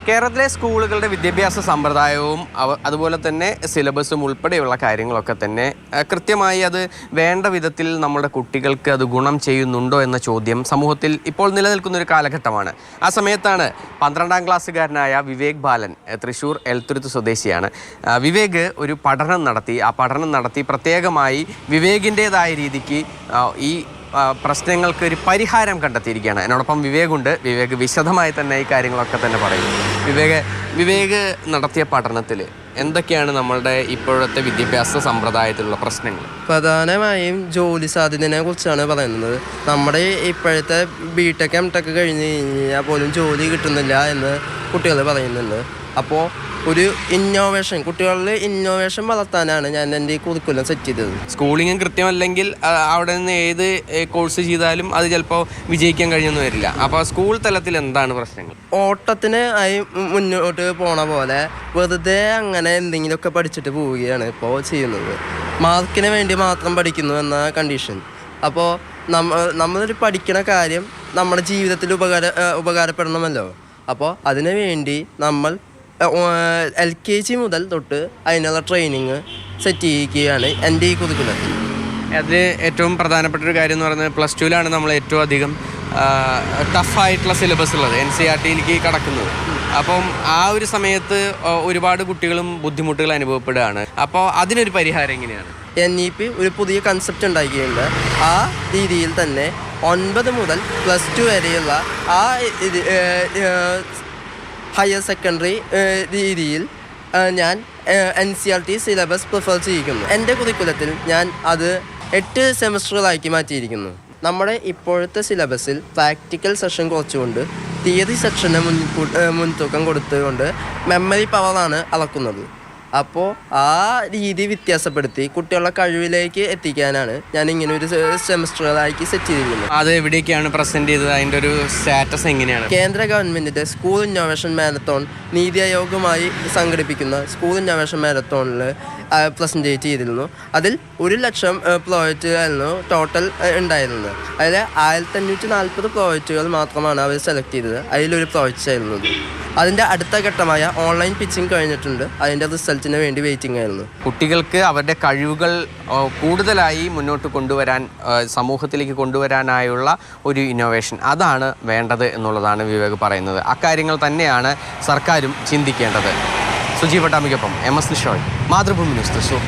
കേരളത്തിലെ സ്കൂളുകളുടെ വിദ്യാഭ്യാസ സമ്പ്രദായവും അതുപോലെ തന്നെ സിലബസും ഉൾപ്പെടെയുള്ള കാര്യങ്ങളൊക്കെ തന്നെ കൃത്യമായി അത് വേണ്ട വിധത്തിൽ നമ്മുടെ കുട്ടികൾക്ക് അത് ഗുണം ചെയ്യുന്നുണ്ടോ എന്ന ചോദ്യം സമൂഹത്തിൽ ഇപ്പോൾ നിലനിൽക്കുന്ന ഒരു കാലഘട്ടമാണ്. ആ സമയത്താണ് 12ാം ക്ലാസ്സുകാരനായ വിവേക് ബാലൻ, തൃശ്ശൂർ എൽത്തുരുത്ത് സ്വദേശിയാണ്. വിവേക് ഒരു പഠനം നടത്തി. ആ പഠനം നടത്തി പ്രത്യേകമായി വിവേകിൻ്റേതായ രീതിക്ക് ഈ പ്രശ്നങ്ങൾക്ക് ഒരു പരിഹാരം കണ്ടെത്തിയിരിക്കുകയാണ്. എന്നോടൊപ്പം വിവേകുണ്ട്. വിവേക് വിശദമായി തന്നെ ഈ കാര്യങ്ങളൊക്കെ തന്നെ പറയും. വിവേക് നടത്തിയ പഠനത്തിൽ എന്തൊക്കെയാണ് നമ്മളുടെ ഇപ്പോഴത്തെ വിദ്യാഭ്യാസ സമ്പ്രദായത്തിലുള്ള പ്രശ്നങ്ങൾ? പ്രധാനമായും ജോലി സാധ്യതയെ കുറിച്ചാണ് പറയുന്നത്. നമ്മുടെ ഇപ്പോഴത്തെ ബിടെക് എംടെക് കഴിഞ്ഞ് കഴിഞ്ഞാൽ പോലും ജോലി കിട്ടുന്നില്ല എന്ന് കുട്ടികൾ പറയുന്നുണ്ട്. അപ്പോൾ ഒരു ഇന്നോവേഷൻ, കുട്ടികളിൽ ഇന്നോവേഷൻ വളർത്താനാണ് ഞാൻ എൻ്റെ ഈ കുറിക്കുലം സെറ്റ് ചെയ്തത്. സ്കൂളിങ്ങും കൃത്യമല്ലെങ്കിൽ അവിടെ നിന്ന് ഏത് കോഴ്സ് ചെയ്താലും അത് ചിലപ്പോൾ വിജയിക്കാൻ കഴിഞ്ഞൊന്നും വരില്ല. അപ്പോൾ സ്കൂൾ തലത്തിൽ എന്താണ് പ്രശ്നങ്ങൾ? ഓട്ടത്തിന് ആയി മുന്നോട്ട് പോണ പോലെ വെറുതെ അങ്ങനെ എന്തെങ്കിലുമൊക്കെ പഠിച്ചിട്ട് പോവുകയാണ് ഇപ്പോൾ ചെയ്യുന്നത്. മാർക്കിന് വേണ്ടി മാത്രം പഠിക്കുന്നു എന്ന കണ്ടീഷൻ. അപ്പോൾ നമ്മളൊരു പഠിക്കണ കാര്യം നമ്മുടെ ജീവിതത്തിൽ ഉപകാരപ്പെടണമല്ലോ. അപ്പോൾ അതിനു വേണ്ടി നമ്മൾ LKG മുതൽ തൊട്ട് അതിനുള്ള ട്രെയിനിങ് സെറ്റ് ചെയ്യിക്കുകയാണ് എൻ്റെ ഈ കുറിക്കുലം. അതിൽ ഏറ്റവും പ്രധാനപ്പെട്ട ഒരു കാര്യം എന്ന് പറയുന്നത് +2 നമ്മൾ ഏറ്റവും അധികം ടഫായിട്ടുള്ള സിലബസ് ഉള്ളത്, NCERT-യിലേക്ക് കടക്കുന്നത്. അപ്പം ആ ഒരു സമയത്ത് ഒരുപാട് കുട്ടികളും ബുദ്ധിമുട്ടുകൾ അനുഭവപ്പെടുകയാണ്. അപ്പോൾ അതിനൊരു പരിഹാരം എങ്ങനെയാണ്? NEP ഒരു പുതിയ കൺസെപ്റ്റ് ഉണ്ടാക്കിയിട്ടുണ്ട്. ആ രീതിയിൽ തന്നെ 9 മുതൽ +2 വരെയുള്ള ആ ഹയർ സെക്കൻഡറി രീതിയിൽ ഞാൻ NCERT സിലബസ് പ്രിഫർ ചെയ്യിക്കുന്നു. എൻ്റെ കുറിക്കുലത്തിൽ ഞാൻ അത് 8 സെമസ്റ്ററുകളാക്കി മാറ്റിയിരിക്കുന്നു. നമ്മുടെ ഇപ്പോഴത്തെ സിലബസിൽ പ്രാക്ടിക്കൽ സെഷൻ കുറച്ചുകൊണ്ട് തിയറി സെക്ഷന് മുൻതൂക്കം കൊടുത്തുകൊണ്ട് മെമ്മറി പവറാണ് അളക്കുന്നത്. അപ്പോൾ ആ രീതി വ്യത്യാസപ്പെടുത്തി കുട്ടികളുടെ കഴിവിലേക്ക് എത്തിക്കാനാണ് ഞാൻ ഇങ്ങനെ ഒരു സെമസ്റ്ററുകളാക്കി സെറ്റ് ചെയ്തിരിക്കുന്നത്. അത് എവിടേക്കാണ് പ്രസന്റ് ചെയ്തത്? അതിൻ്റെ ഒരു സ്റ്റാറ്റസ് എങ്ങനെയാണ്? കേന്ദ്ര ഗവൺമെൻറ്റിൻ്റെ സ്കൂൾ ഇന്നോവേഷൻ മാരത്തോൺ നീതി ആയോഗുമായി സംഘടിപ്പിക്കുന്ന സ്കൂൾ ഇന്നോവേഷൻ മാരത്തോണിൽ പ്രസൻറ്റ് ചെയ്തിരുന്നു. അതിൽ 1,00,000 പ്രോജക്റ്റുകളായിരുന്നു ടോട്ടൽ ഉണ്ടായിരുന്നത്. അതിൽ 1540 പ്രോജക്റ്റുകൾ മാത്രമാണ് അവർ സെലക്ട് ചെയ്തത്. അതിലൊരു പ്രോജക്റ്റ് ആയിരുന്നത്. അതിൻ്റെ അടുത്ത ഘട്ടമായ ഓൺലൈൻ പിച്ചിങ് കഴിഞ്ഞിട്ടുണ്ട്. അതിൻ്റെ റിസൾട്ടിന് വേണ്ടി വെയിറ്റിംഗ് ആയിരുന്നു. കുട്ടികൾക്ക് അവരുടെ കഴിവുകൾ കൂടുതലായി മുന്നോട്ട് കൊണ്ടുവരാൻ, സമൂഹത്തിലേക്ക് കൊണ്ടുവരാനായുള്ള ഒരു ഇന്നോവേഷൻ, അതാണ് വേണ്ടത് എന്നുള്ളതാണ് വിവേക് പറയുന്നത്. അക്കാര്യങ്ങൾ തന്നെയാണ് സർക്കാരും ചിന്തിക്കേണ്ടത്. സുജീവ് പട്ടാമിക്കൊപ്പം MS നിഷോയ്, മാതൃഭൂമി ന്യൂസ്, തൃശ്ശൂർ.